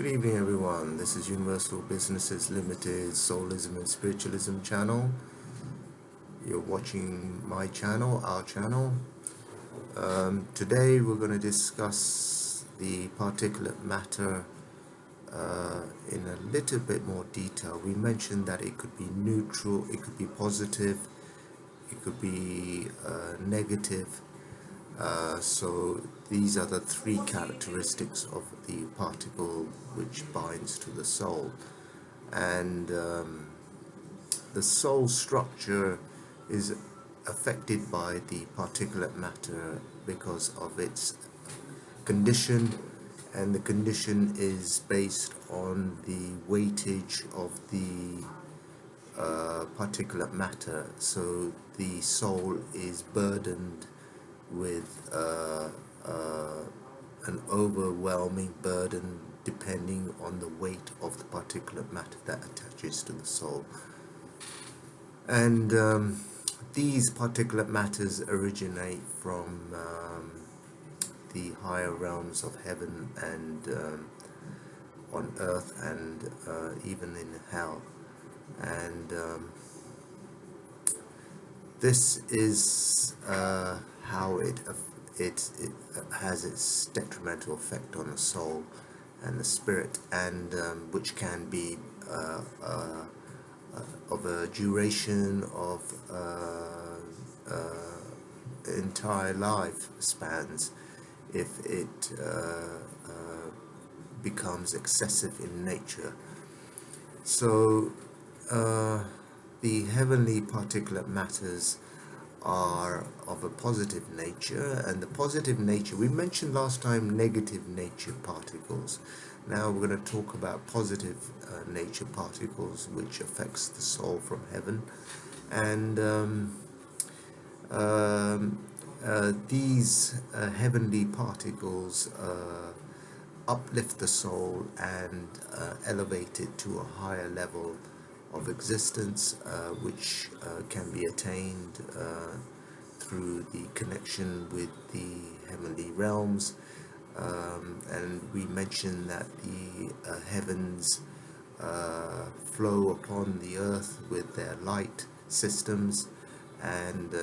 Good evening, everyone. This is Universal Businesses Limited Soulism and Spiritualism channel. You're watching my channel, our channel. Today we're going to discuss the particulate matter in a little bit more detail. We mentioned that it could be neutral, it could be positive, it could be negative. So these are the three characteristics of the particle which binds to the soul. And the soul structure is affected by the particulate matter because of its condition, and the condition is based on the weightage of the particulate matter. So the soul is burdened with an overwhelming burden depending on the weight of the particulate matter that attaches to the soul. And these particulate matters originate from the higher realms of heaven and on earth and even in hell. And this is how it has its detrimental effect on the soul and the spirit, and which can be of a duration of entire life spans if it becomes excessive in nature. So the heavenly particulate matters are of a positive nature, and the positive nature, we mentioned last time negative nature particles. Now we're going to talk about positive nature particles which affects the soul from heaven. And these heavenly particles uplift the soul and elevate it to a higher level of existence, which can be attained through the connection with the heavenly realms. And we mentioned that the heavens flow upon the earth with their light systems and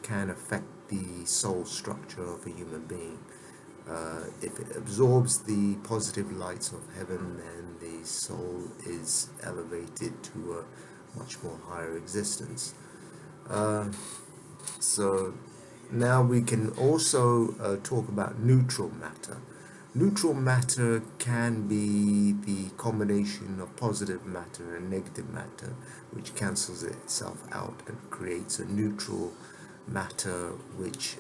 can affect the soul structure of a human being. If it absorbs the positive lights of heaven, then the soul is elevated to a much more higher existence. So now we can also talk about neutral matter. Neutral matter can be the combination of positive matter and negative matter, which cancels itself out and creates a neutral matter, which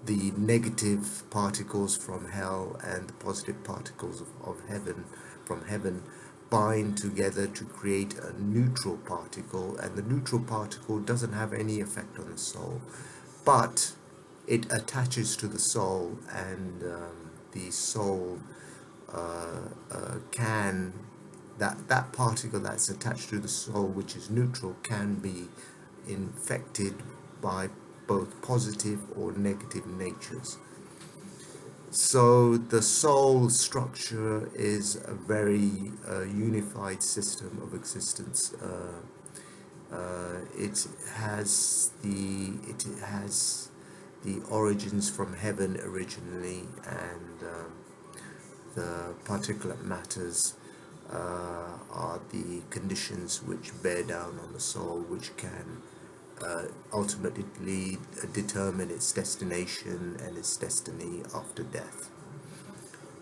the negative particles from hell and the positive particles of heaven from heaven bind together to create a neutral particle, and the neutral particle doesn't have any effect on the soul, but it attaches to the soul, and the soul can, that particle that's attached to the soul, which is neutral, can be infected by both positive or negative natures. So the soul structure is a very unified system of existence. It has the origins from heaven originally, and the particulate matters are the conditions which bear down on the soul, which can ultimately determine its destination and its destiny after death.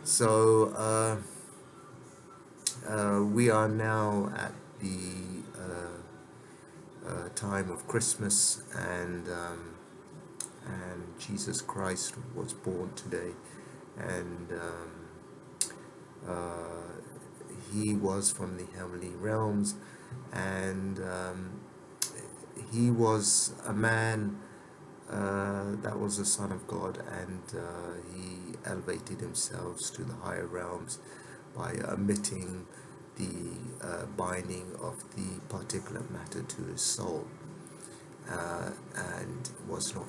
So we are now at the time of Christmas, and Jesus Christ was born today, and he was from the heavenly realms, and he was a man that was the Son of God, and he elevated himself to the higher realms by omitting the binding of the particulate matter to his soul, and was not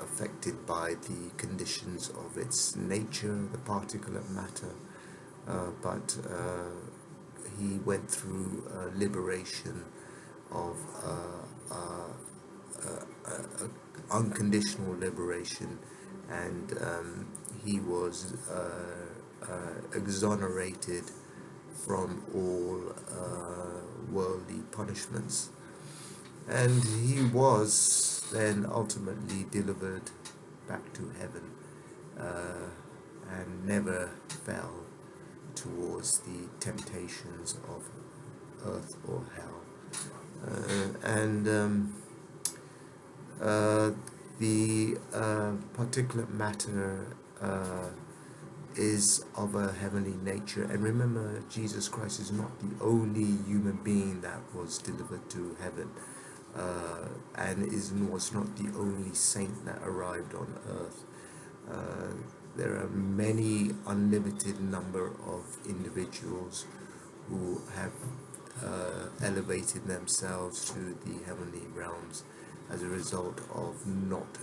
affected by the conditions of its nature, the particulate matter, but he went through liberation of unconditional liberation, and he was exonerated from all worldly punishments, and he was then ultimately delivered back to heaven, and never fell towards the temptations of earth or hell. The particulate matter is of a heavenly nature. And remember, Jesus Christ is not the only human being that was delivered to heaven, and was not the only saint that arrived on earth. There are many unlimited number of individuals who have elevated themselves to the heavenly realms as a result of not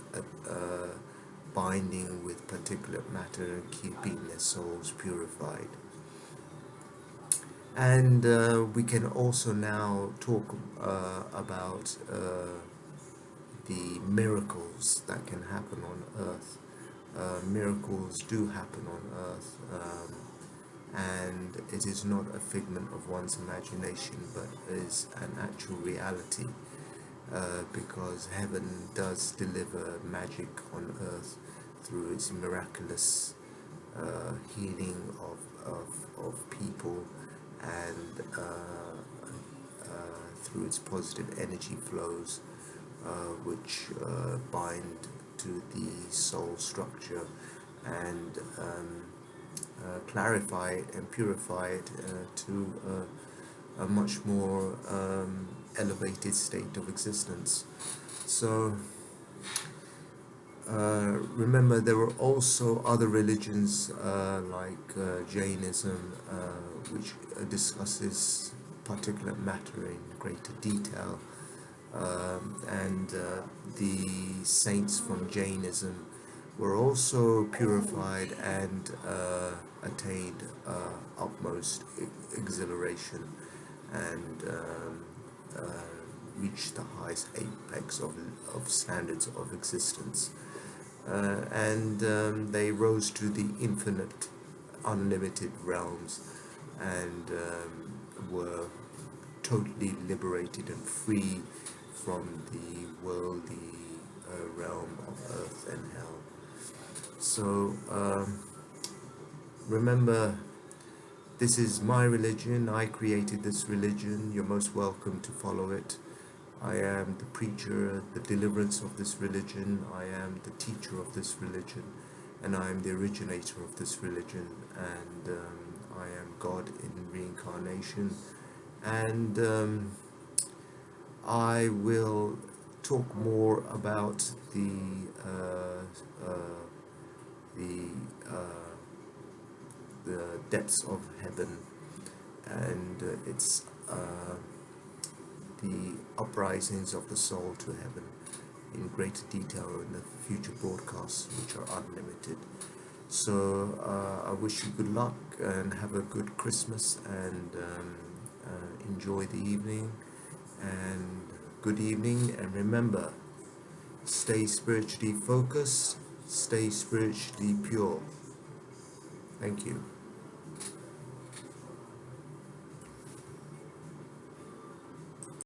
binding with particulate matter and keeping their souls purified. And we can also now talk about the miracles that can happen on earth. Miracles do happen on earth, and it is not a figment of one's imagination, but is an actual reality, because heaven does deliver magic on earth through its miraculous healing of people, and through its positive energy flows, which bind to the soul structure and clarify it and purify it to a much more elevated state of existence. So remember, there were also other religions like Jainism, which discusses particulate matter in greater detail, and the saints from Jainism were also purified and attained utmost exhilaration, and reached the highest apex of standards of existence, and they rose to the infinite, unlimited realms, and were totally liberated and free from the worldly realm of earth and hell. So remember, this is my religion. I created this religion. You're most welcome to follow it. I am the preacher, the deliverance of this religion. I am the teacher of this religion, and I am the originator of this religion, and I am God in reincarnation. And I will talk more about the depths of heaven and its the uprisings of the soul to heaven in greater detail in the future broadcasts, which are unlimited. So I wish you good luck and have a good Christmas, and enjoy the evening, and good evening, and remember, stay spiritually focused, stay spiritually pure. Thank you.